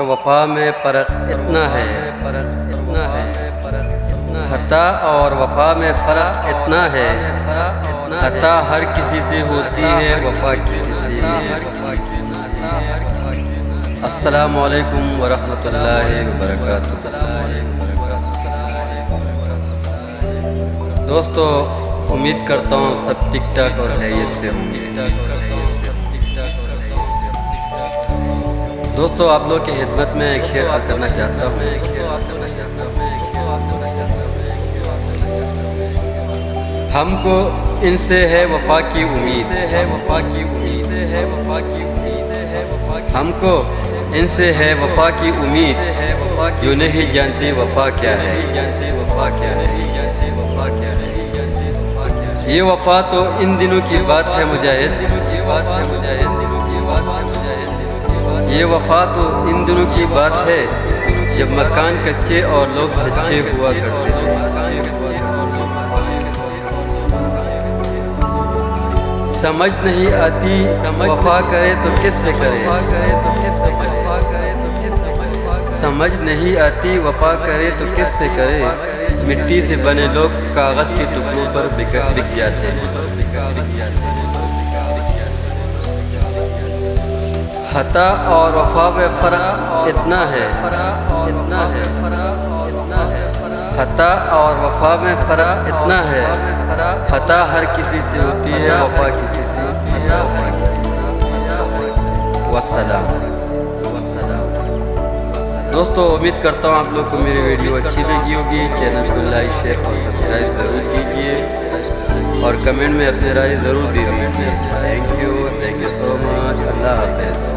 وفا میں فرق اتنا ہے، عطا اور وفا میں فرق اتنا ہے، عطا ہر کسی سے ہوتی ہے، وفا کسی سے نہیں۔ السلام علیکم ورحمۃ اللہ وبرکاتہ۔ دوستو، امید کرتا ہوں سب ٹک ٹاک اور خیریت سے ہوں گے۔ دوستو، آپ لوگ کی خدمت میں ایک شعر عرض کرنا چاہتا ہوں۔ ہم کو ان سے ہے وفا کی امید، ہم کو ان سے ہے وفا کی امید، جو نہیں جانتے وفا کیا ہے۔ یہ وفا تو ان دنوں کی بات ہے مجاہد، یہ وفا تو ان دنوں کی بات ہے، جب مکان کچے اور لوگ سچے ہوا کرتے تھے۔ سمجھ نہیں آتی وفا کرے تو کس سے کرے، سمجھ نہیں آتی وفا کرے تو کس سے کرے، مٹی سے بنے لوگ کاغذ کے ٹکڑوں پر بک جاتے ہیں۔ عطا اور وفا میں فرق اتنا ہے، عطا اور وفا میں فرق اتنا ہے، عطا ہر کسی سے ہوتی ہے، وفا کسی سے ہوتی ہے۔ والسلام۔ دوستو، امید کرتا ہوں آپ لوگ کو میری ویڈیو اچھی لگی ہوگی۔ چینل کو لائک، شیئر اور سبسکرائب ضرور کیجیے، اور کمنٹ میں اپنی رائے ضرور دے دیجیے۔ تھینک یو سو مچ۔ اللہ حافظ۔